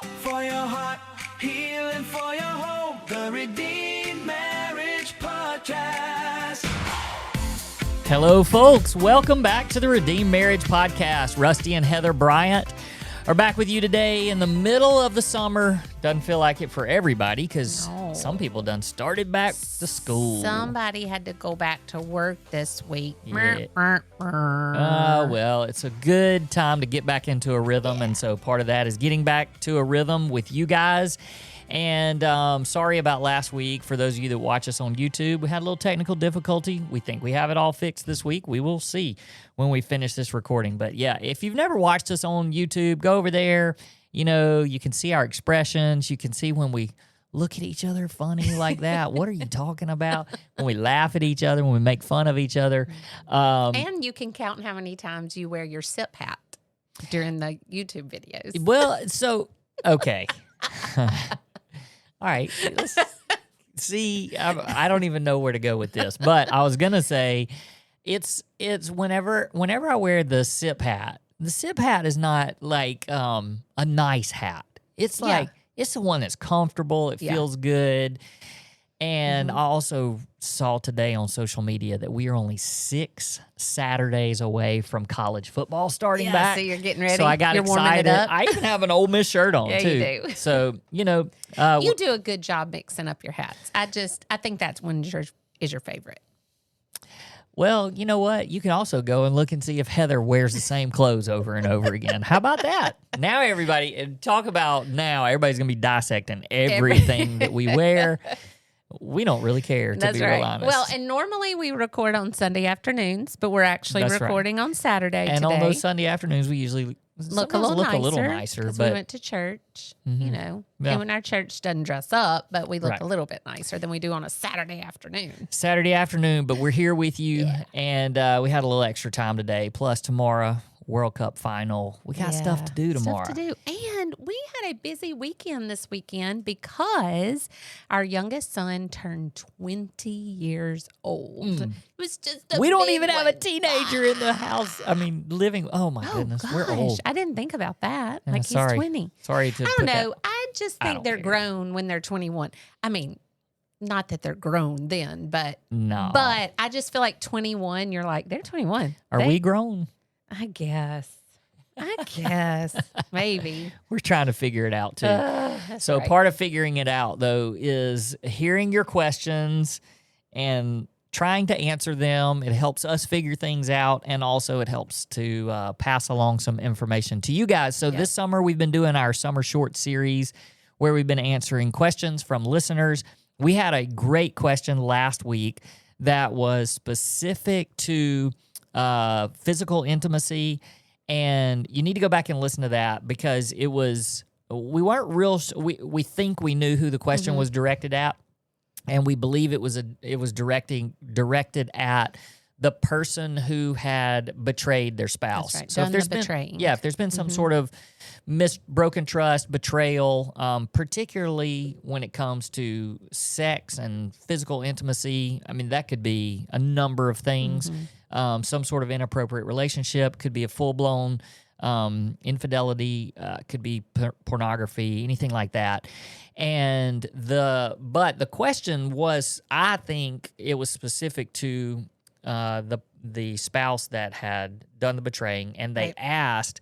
For your heart, healing for your home. The Redeemed Marriage Podcast. Hello, folks. Welcome back to the Redeemed Marriage Podcast. Rusty and Heather Bryant are back with you today in the middle of the summer. Doesn't feel like it for everybody because some people done started back to school. Somebody had to go back to work this week. Yeah. Well, it's a good time to get back into a rhythm, and so part of that is getting back to a rhythm with you guys. And sorry about last week. For those of you that watch us on YouTube, we had a little technical difficulty. We think we have it all fixed this week. We will see when we finish this recording. But yeah, if you've never watched us on YouTube, go over there. You know, you can see our expressions. You can see when we look at each other funny like that. What are you talking about? When we laugh at each other, when we make fun of each other. And you can count how many times you wear your sip hat during the YouTube videos. Well, so, okay. All right, let's see. I don't even know where to go with this, but I was gonna say, it's whenever I wear the sip hat. The sip hat is not like a nice hat. It's like it's the one that's comfortable. It feels good. And I also saw today on social media that we are only 6 Saturdays away from college football starting back. So you're getting ready. So I got You're warming excited. it up. I even have an Ole Miss shirt on too. You do. So you know, You do a good job mixing up your hats. I think that's one is your favorite. well, you know what? You can also go and look and see if Heather wears the same clothes over and over again. How about that? Now everybody's gonna be dissecting everything that we wear. We don't really care, to That's be right. real honest. Well, and normally we record on Sunday afternoons, but we're actually That's right. recording on Saturday and today. on those Sunday afternoons, we usually look a little nicer. but We went to church, you know. Yeah. And when our church doesn't dress up, but we look Right. a little bit nicer than we do on a Saturday afternoon. Saturday afternoon, but we're here with you, and we had a little extra time today. Plus, tomorrow, World Cup final. We got stuff to do tomorrow. Stuff to do. And we had a busy weekend this weekend because our youngest son turned 20 years old. It was just We don't even have a teenager in the house. I mean, living. Oh, my goodness. Gosh, We're old. I didn't think about that. Yeah, Like sorry. he's 20. Sorry to I put don't that- know. I just I think don't they're care. grown when they're 21. I mean, not that they're grown then, but No. But I just feel like 21, you're like, they're 21. Are we grown? I guess. Maybe. We're trying to figure it out, too. So right. part of figuring it out, though, is hearing your questions and trying to answer them. It helps us figure things out, and also it helps to pass along some information to you guys. So this summer, we've been doing our summer short series where we've been answering questions from listeners. We had a great question last week that was specific to physical intimacy. And you need to go back and listen to that because it was, we weren't real, we think we knew who the question was directed at, and we believe it was directed at the person who had betrayed their spouse. That's right. So Done if there's the been, betraying. if there's been some sort of broken trust, betrayal, particularly when it comes to sex and physical intimacy, I mean, that could be a number of things. Some sort of inappropriate relationship, could be a full-blown infidelity, could be pornography, anything like that. But the question was, I think it was specific to the spouse that had done the betraying, and they asked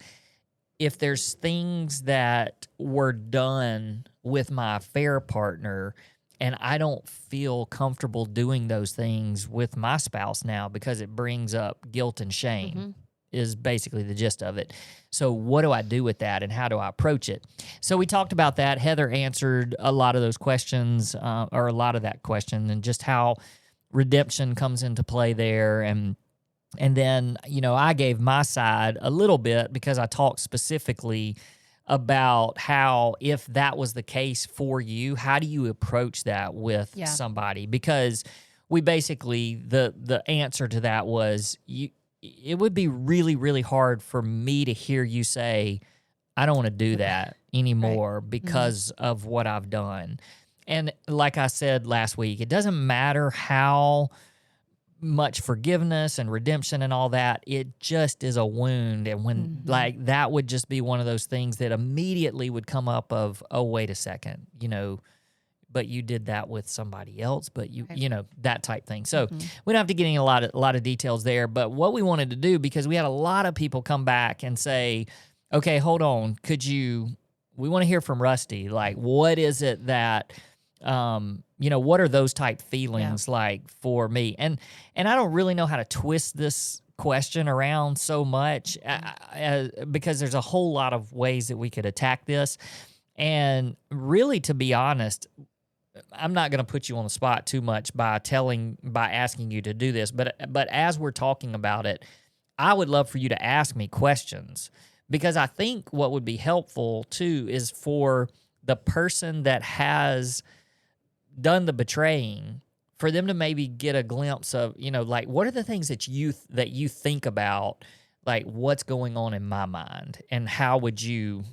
if there's things that were done with my affair partner and I don't feel comfortable doing those things with my spouse now because it brings up guilt and shame, is basically the gist of it. So what do I do with that, and how do I approach it? So we talked about that. Heather answered a lot of those questions, or a lot of that question, and just how redemption comes into play there. And then, you know, I gave my side a little bit because I talked specifically about how, if that was the case for you, how do you approach that with somebody? Because we basically, the answer to that was, it would be really, really hard for me to hear you say, I don't want to do that anymore because of what I've done. And like I said last week, it doesn't matter how much forgiveness and redemption and all that. It just is a wound. And when like that would just be one of those things that immediately would come up of, oh, wait a second, but you did that with somebody else, but that type thing. So we don't have to get into a lot of details there, but what we wanted to do, because we had a lot of people come back and say, okay, hold on, we want to hear from Rusty. Like, what is it that, what are those type feelings like for me? And I don't really know how to twist this question around so much because there's a whole lot of ways that we could attack this. And really, to be honest, I'm not going to put you on the spot too much by asking you to do this, but as we're talking about it, I would love for you to ask me questions, because I think what would be helpful too is for the person that has done the betraying, for them to maybe get a glimpse of, like, what are the things that you think about, like, what's going on in my mind, and how would you,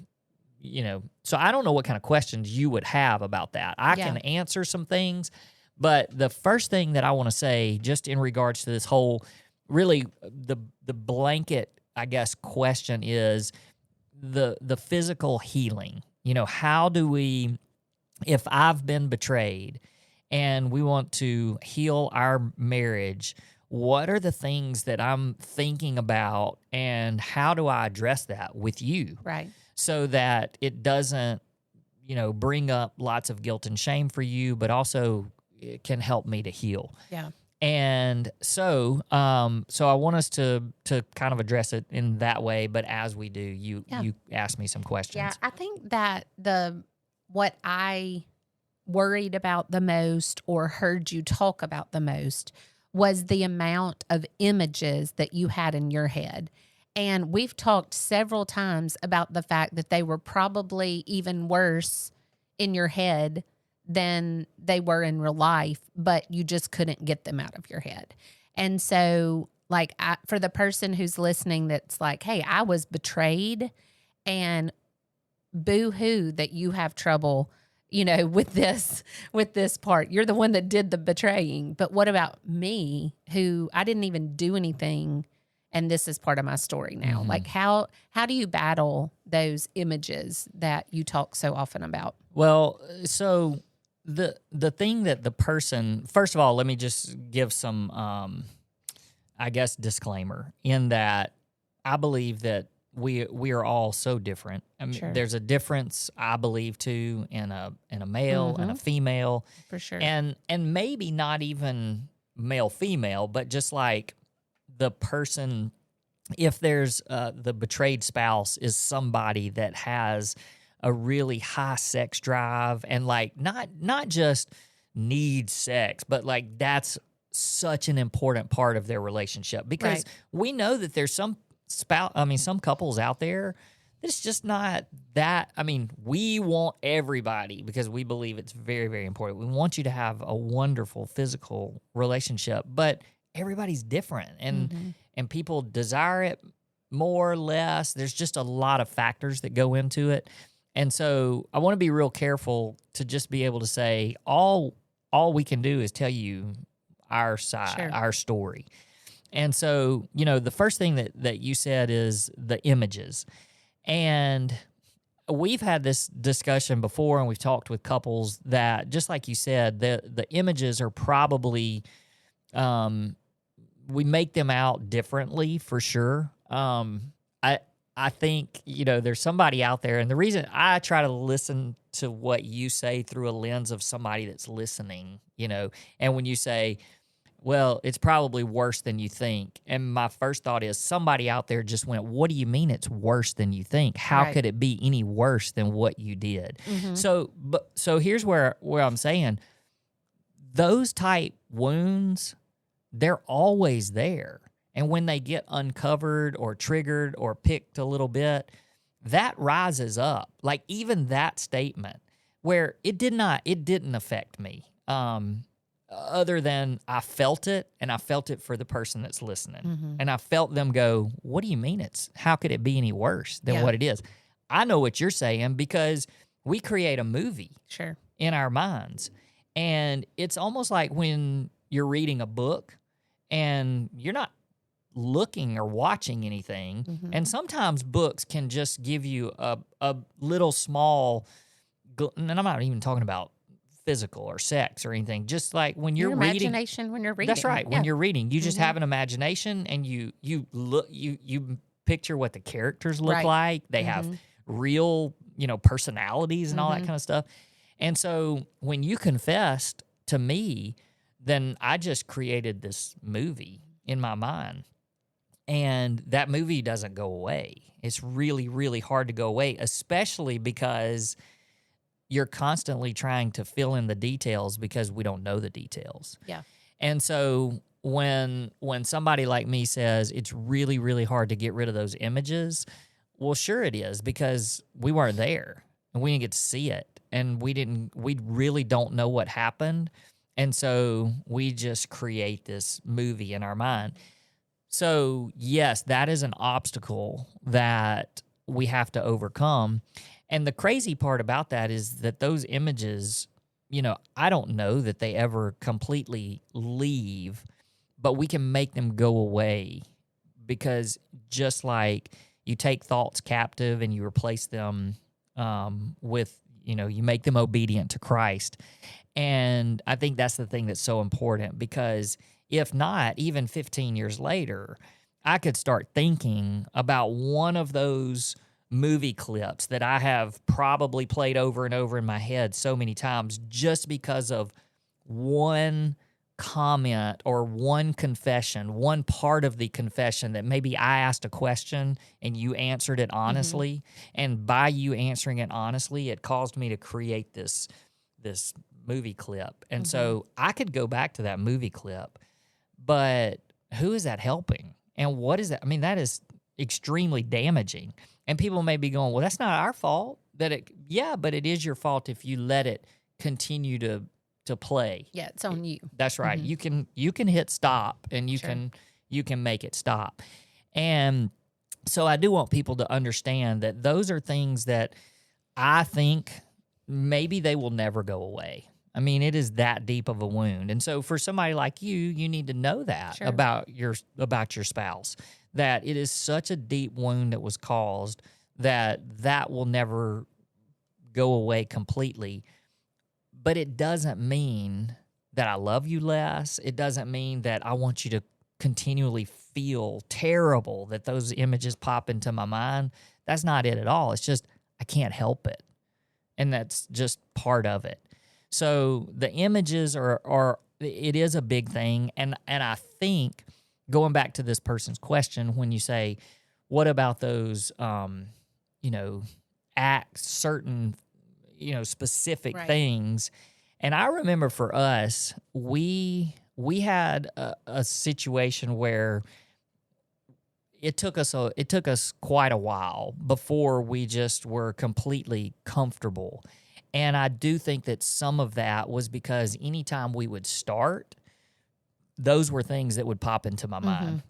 so I don't know what kind of questions you would have about that. I can answer some things, but the first thing that I want to say, just in regards to this whole, really the blanket, I guess, question is the physical healing. How do we, if I've been betrayed and we want to heal our marriage, what are the things that I'm thinking about, and how do I address that with you? Right. So that it doesn't, bring up lots of guilt and shame for you, but also it can help me to heal. Yeah. And so I want us to kind of address it in that way. But as we do, you ask me some questions. Yeah, I think that what I worried about the most, or heard you talk about the most, was the amount of images that you had in your head. And we've talked several times about the fact that they were probably even worse in your head than they were in real life, but you just couldn't get them out of your head. And so, like, for the person who's listening that's like, hey, I was betrayed, and boo-hoo that you have trouble, with this part. You're the one that did the betraying. But what about me, who I didn't even do anything, and this is part of my story now? Like, how do you battle those images that you talk so often about? Well, so the thing that the person, first of all, let me just give some, I guess, disclaimer in that I believe that we are all so different. I mean, there's a difference, I believe, too, in a male and a female, for sure, and maybe not even male female, but just like the person. If there's the betrayed spouse is somebody that has a really high sex drive, and like not just needs sex, but like that's such an important part of their relationship, because we know that there's some couples out there that's just not that. I mean, we want everybody, because we believe it's very, very important. We want you to have a wonderful physical relationship, but everybody's different, and people desire it more or less. There's just a lot of factors that go into it. And so I want to be real careful to just be able to say all we can do is tell you our side, our story. And so, the first thing that you said is the images. And we've had this discussion before, and we've talked with couples that, just like you said, the images are probably, we make them out differently for sure. I think, there's somebody out there, and the reason I try to listen to what you say through a lens of somebody that's listening, and when you say, well, it's probably worse than you think, and my first thought is somebody out there just went, what do you mean it's worse than you think? How could it be any worse than what you did? So here's where I'm saying those type wounds, they're always there. And when they get uncovered or triggered or picked a little bit, that rises up. Like even that statement where it didn't affect me. Other than I felt it, and I felt it for the person that's listening. And I felt them go, what do you mean how could it be any worse than what it is? I know what you're saying, because we create a movie in our minds. And it's almost like when you're reading a book and you're not looking or watching anything. Mhm. And sometimes books can just give you a little small, and I'm not even talking about physical or sex or anything. Just like when you're Your reading, imagination when you're reading. that's right. When Yeah. you're reading, you just Mhm. have an imagination, and you look, you picture what the characters look Right. like. They have Mhm. real, personalities and all that Mhm. kind of stuff. And so when you confessed to me, then I just created this movie in my mind. And that movie doesn't go away. It's really, really hard to go away, especially because you're constantly trying to fill in the details because we don't know the details. Yeah. And so when somebody like me says it's really, really hard to get rid of those images, well, sure it is, because we weren't there and we didn't get to see it. And we really don't know what happened. And so we just create this movie in our mind. So, yes, that is an obstacle that we have to overcome. And the crazy part about that is that those images, I don't know that they ever completely leave, but we can make them go away, because just like you take thoughts captive and you replace them with, you make them obedient to Christ. And I think that's the thing that's so important, because if not, even 15 years later, I could start thinking about one of those movie clips that I have probably played over and over in my head so many times, just because of one comment or one confession, one part of the confession that maybe I asked a question and you answered it honestly. And by you answering it honestly, it caused me to create this movie clip. And so I could go back to that movie clip, but who is that helping? And what is that? I mean, that is extremely damaging. And people may be going, well, that's not our fault. Yeah, but it is your fault if you let it continue to play. Yeah, it's on you. That's right. You can hit stop, and you can make it stop. And so I do want people to understand that those are things that I think maybe they will never go away. I mean, it is that deep of a wound. And so for somebody like you need to know that about your spouse, that it is such a deep wound that was caused that will never go away completely. But it doesn't mean that I love you less. It doesn't mean that I want you to continually feel terrible that those images pop into my mind. That's not it at all. It's just I can't help it. And that's just part of it. So the images are it is a big thing. And I think, going back to this person's question, when you say, what about those, acts, certain, specific things. And I remember for us, we had a situation where it took us quite a while before we just were completely comfortable. And I do think that some of that was because anytime we would start, those were things that would pop into my mind.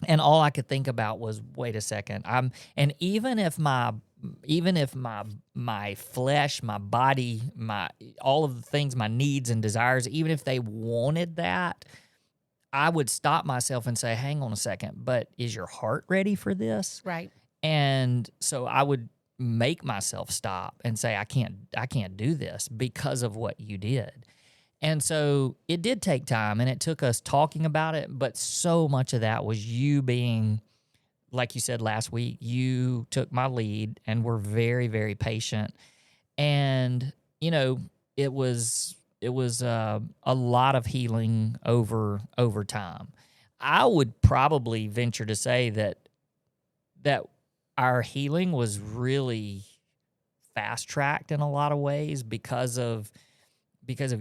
And all I could think about was, wait a second, and even if my flesh, my body, all of the things, my needs and desires, even if they wanted that, I would stop myself and say, hang on a second, but is your heart ready for this? Right. And so I would make myself stop and say, I can't do this because of what you did. And so it did take time, and it took us talking about it, but so much of that was you being, like you said last week, you took my lead and were very, very patient. And, it was a lot of healing over time. I would probably venture to say that our healing was really fast-tracked in a lot of ways because of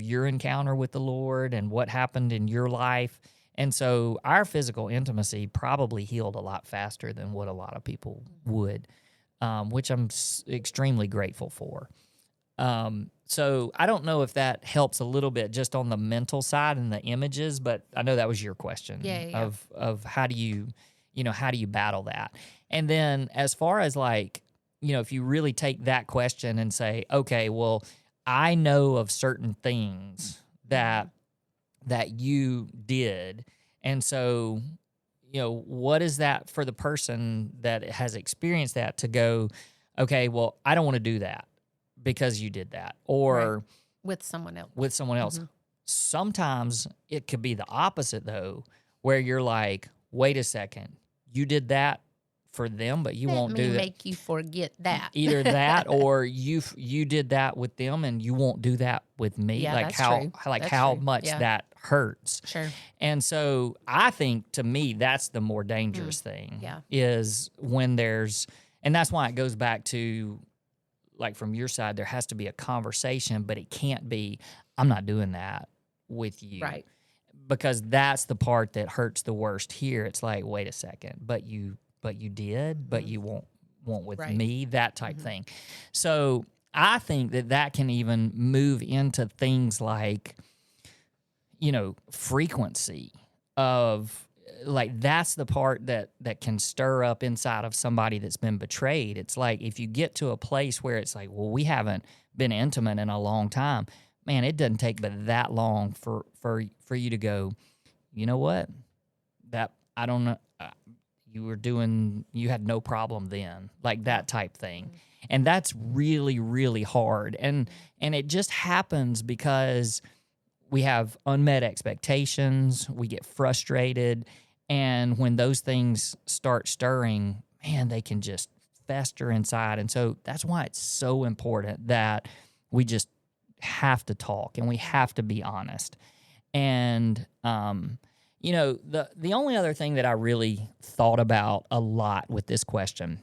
your encounter with the Lord and what happened in your life. And so our physical intimacy probably healed a lot faster than what a lot of people would, which I'm extremely grateful for. So I don't know if that helps a little bit just on the mental side and the images, but I know that was your question of how do you battle that? And then as far as if you really take that question and say, okay, well, I know of certain things that you did, And so, what is that for the person that has experienced that to go, okay, well, I don't want to do that because you did that, or with someone else. with someone else. Sometimes it could be the opposite, though, where you're like, wait a second, you did that for them, but you won't do that. Make you forget that. Either that, or you did that with them, and you won't do that with me. Yeah, like that's how true. like That's how true. much Yeah. that hurts. Sure. And so I think, to me, that's the more dangerous thing. Yeah. Is when there's, and that's why it goes back to, like, from your side, there has to be a conversation, but it can't be, I'm not doing that with you. Right. Because that's the part that hurts the worst here. It's like, wait a second, but you did, but you won't with Right. me, that type thing. So I think that can even move into things like, frequency of, like, that's the part that can stir up inside of somebody that's been betrayed. It's like, if you get to a place where it's like, well, we haven't been intimate in a long time, man, it doesn't take but that long for you to go, you know what, that, I don't know, you had no problem then, like that type thing. And that's really, really hard. And it just happens because we have unmet expectations, we get frustrated, and when those things start stirring, man, they can just fester inside. And so that's why it's so important that we just have to talk and we have to be honest. And the only other thing that I really thought about a lot with this question,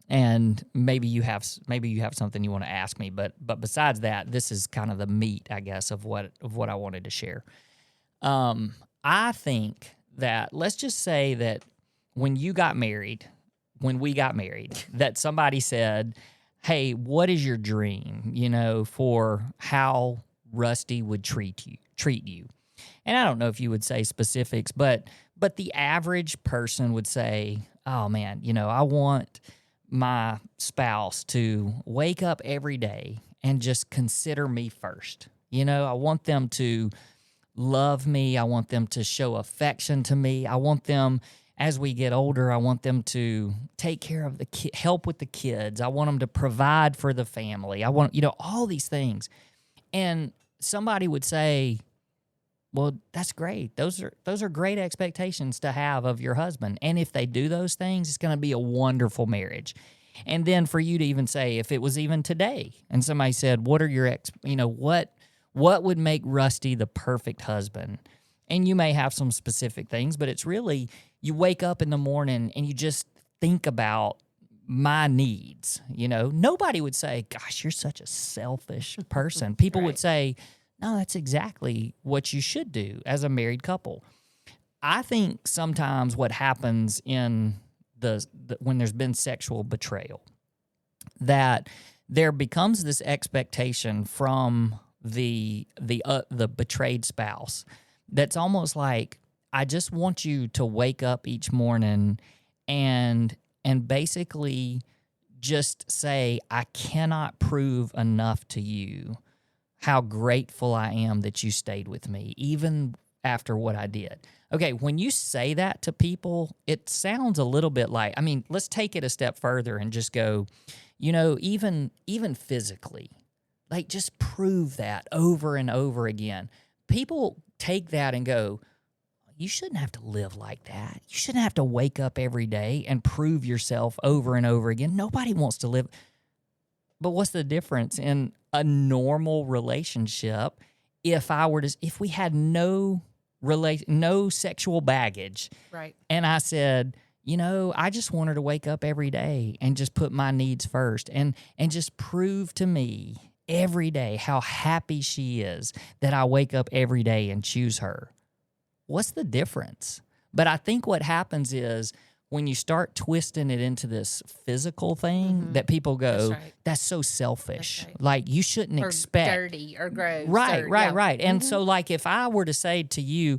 and maybe you have something you want to ask me, but besides that, this is kind of the meat, I guess, of what I wanted to share. I think that, let's just say that when we got married, that somebody said, hey, what is your dream, for how Rusty would treat you? And I don't know if you would say specifics, but the average person would say, oh man, I want my spouse to wake up every day and just consider me first. I want them to love me. I want them to show affection to me. I want them, as we get older, I want them to take care of help with the kids. I want them to provide for the family. I want, all these things. And somebody would say, well, that's great. Those are great expectations to have of your husband. And if they do those things, it's going to be a wonderful marriage. And then for you to even say, if it was even today, and somebody said, what are your what would make Rusty the perfect husband? And you may have some specific things, but it's really, you wake up in the morning and you just think about my needs. Nobody would say, gosh, you're such a selfish person. People would say, no, that's exactly what you should do as a married couple. I think sometimes what happens in when there's been sexual betrayal, that there becomes this expectation from the betrayed spouse that's almost like, I just want you to wake up each morning and basically just say, I cannot prove enough to you how grateful I am that you stayed with me, even after what I did. Okay, when you say that to people, it sounds a little bit like, let's take it a step further and just go, even physically, like, just prove that over and over again. People take that and go, you shouldn't have to live like that. You shouldn't have to wake up every day and prove yourself over and over again. Nobody wants to live. But what's the difference in a normal relationship if we had no sexual baggage, Right. and I said, I just want her to wake up every day and just put my needs first and just prove to me every day how happy she is that I wake up every day and choose her. What's the difference? But I think what happens is, when you start twisting it into this physical thing, that people go, that's so selfish. That's right. Like, you shouldn't expect. Dirty or gross. Right. And so, like, if I were to say to you,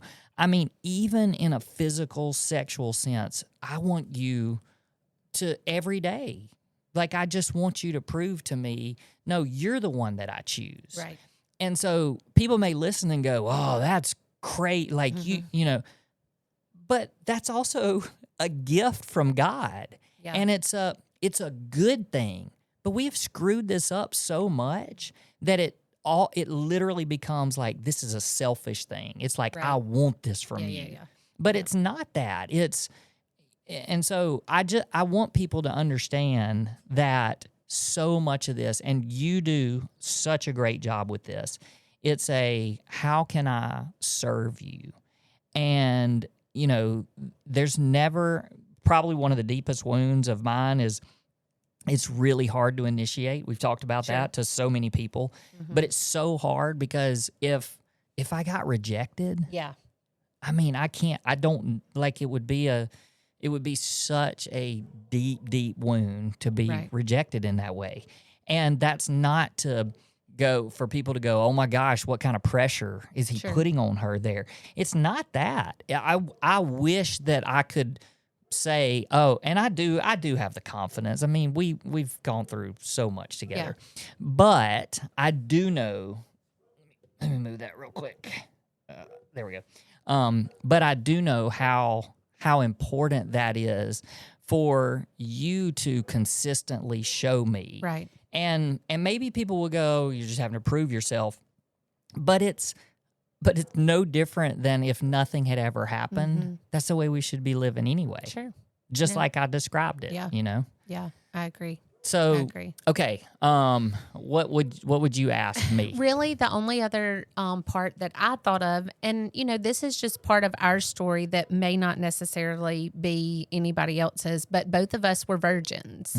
even in a physical, sexual sense, I want you to every day, like, I just want you to prove to me, no, you're the one that I choose. Right. And so people may listen and go, oh, that's great. Like, but that's also a gift from God. Yeah. And it's a good thing. But we have screwed this up so much that it literally becomes like this is a selfish thing. It's like I want this from you. Yeah. But it's not that. And so I want people to understand that so much of this, and you do such a great job with this. It's how can I serve you? And, there's never, probably one of the deepest wounds of mine is it's really hard to initiate. We've talked about that to so many people, but it's so hard because if I got rejected, I mean, it would be such a deep, deep wound to be rejected in that way. And that's not for people to go, oh my gosh, what kind of pressure is he putting on her there? It's not that. I wish that I could say, oh, and I do have the confidence. I mean, we've gone through so much together. But I do know, let me move that real quick. There we go. But I do know how important that is for you to consistently show me. Right. And maybe people will go, you're just having to prove yourself. But it's no different than if nothing had ever happened. Mm-hmm. That's the way we should be living anyway. Sure. Just like I described it, Yeah, I agree. So, I agree. Okay, what would you ask me? Really, the only other part that I thought of, and this is just part of our story that may not necessarily be anybody else's, but both of us were virgins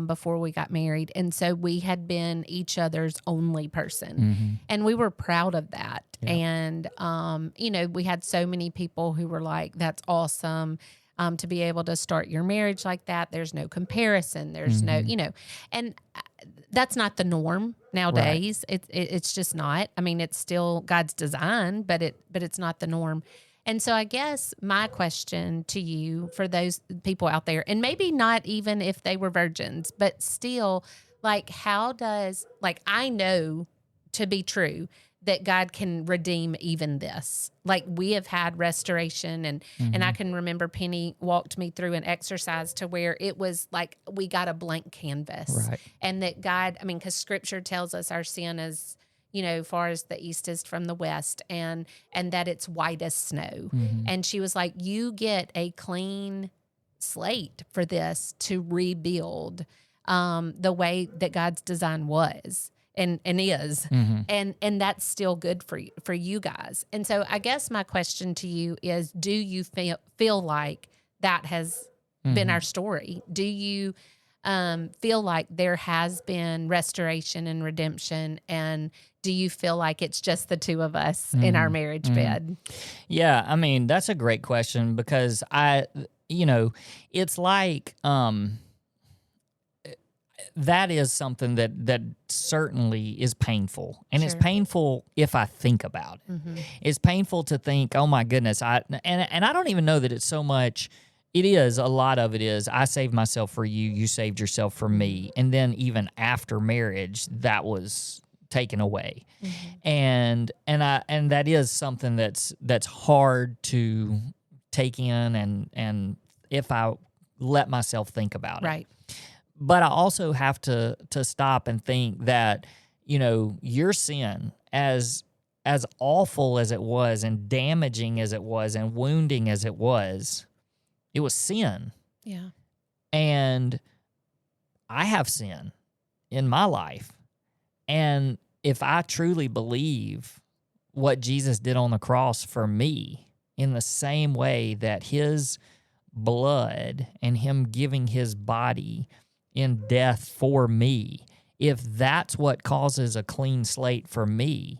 before we got married, and so we had been each other's only person, and we were proud of that. Yeah. And we had so many people who were like, "That's awesome." To be able to start your marriage like that, there's no comparison. There's no, and that's not the norm nowadays. Right. It's just not. I mean, it's still God's design, but it's not the norm. And so I guess my question to you, for those people out there, and maybe not even if they were virgins, but still, like, I know to be true that God can redeem even this. Like, we have had restoration, and I can remember Penny walked me through an exercise to where it was like we got a blank canvas. Right. And that God, I mean, because Scripture tells us our sin is, far as the east is from the west, and that it's white as snow. And she was like, you get a clean slate for this to rebuild the way that God's design was. And is, and that's still good for you guys. And so I guess my question to you is, do you feel like that has been our story? Do you feel like there has been restoration and redemption? And do you feel like it's just the two of us in our marriage bed? Yeah, I mean, that's a great question, because it's like, that is something that certainly is painful. And it's painful if I think about it. It's painful to think, oh my goodness, and I don't even know that it's so much. It is, a lot of it is, I saved myself for you, you saved yourself for me. And then even after marriage, that was taken away. And that is something that's hard to take in, and if I let myself think about it. Right. But I also have to stop and think that, your sin, as awful as it was, and damaging as it was, and wounding as it was sin. Yeah. And I have sin in my life. And if I truly believe what Jesus did on the cross for me, in the same way that his blood and him giving his body in death for me, if that's what causes a clean slate for me,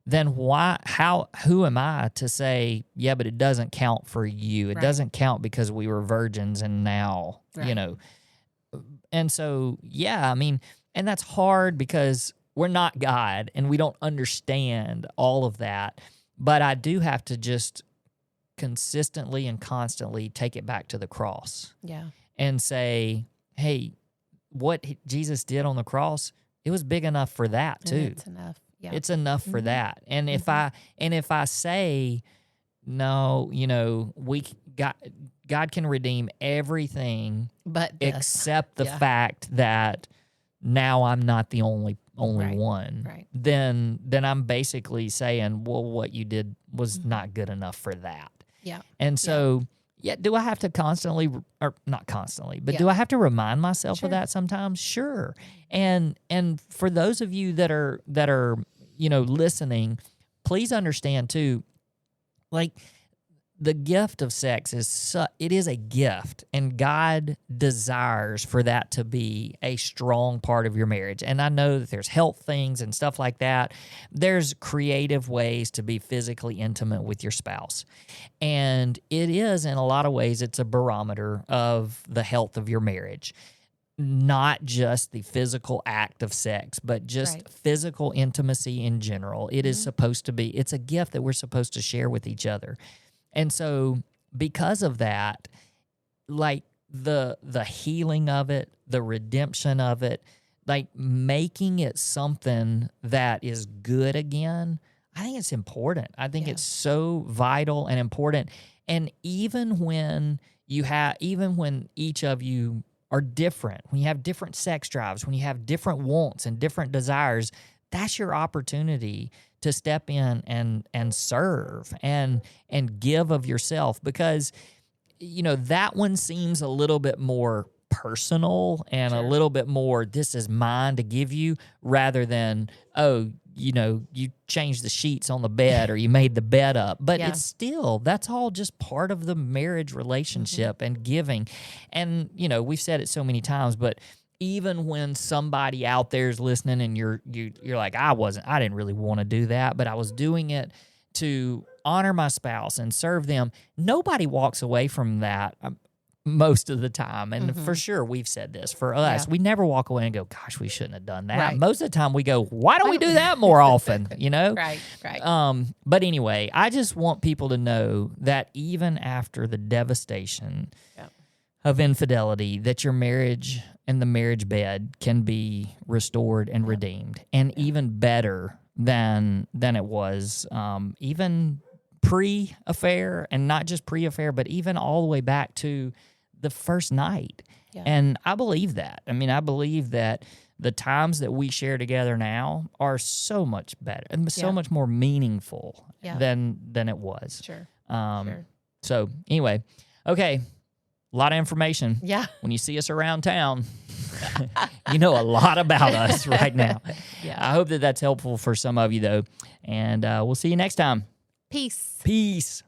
then who am I to say, yeah, but it doesn't count for you. It doesn't count because we were virgins and now, And so, yeah, I mean, and that's hard because we're not God and we don't understand all of that. But I do have to just consistently and constantly take it back to the cross. Yeah. And say, hey, what Jesus did on the cross, it was big enough for that too. It's enough. Yeah. It's enough for that. And if I say, no, God can redeem everything But this. except the Yeah. fact that now I'm not the only Right. one. Right. Then I'm basically saying, well, what you did was not good enough for that. Yeah. And so, do I have to constantly, or not constantly, but Yeah. do I have to remind myself Sure. of that sometimes? Sure. And for those of you that are listening, please understand too, like, the gift of sex it is a gift, and God desires for that to be a strong part of your marriage. And I know that there's health things and stuff like that. There's creative ways to be physically intimate with your spouse. And it is, in a lot of ways, it's a barometer of the health of your marriage. Not just the physical act of sex, but just Right. physical intimacy in general. It is supposed to be, it's a gift that we're supposed to share with each other. And so because of that, like the healing of it, the redemption of it, like making it something that is good again, I think it's important. I think it's so vital and important. And even when each of you are different, when you have different sex drives, when you have different wants and different desires, that's your opportunity to step in and serve and give of yourself, because that one seems a little bit more personal and a little bit more, this is mine to give you, rather than, you changed the sheets on the bed or you made the bed up. But it's still, that's all just part of the marriage relationship and giving. And, we've said it so many times, but even when somebody out there is listening and you're like, I didn't really want to do that, but I was doing it to honor my spouse and serve them. Nobody walks away from that most of the time. And for sure, we've said this for us. We never walk away and go, gosh, we shouldn't have done that. Right. Most of the time we go, why don't we do that more often? Right. But anyway, I just want people to know that even after the devastation of infidelity, that your marriage and the marriage bed can be restored and redeemed, and even better than it was, even pre-affair, and not just pre-affair, but even all the way back to the first night. Yeah. And I believe that. I mean, I believe that the times that we share together now are so much better and so much more meaningful than it was. Sure. So anyway, okay. A lot of information. Yeah. When you see us around town, you know a lot about us right now. I hope that that's helpful for some of you, though. And we'll see you next time. Peace. Peace.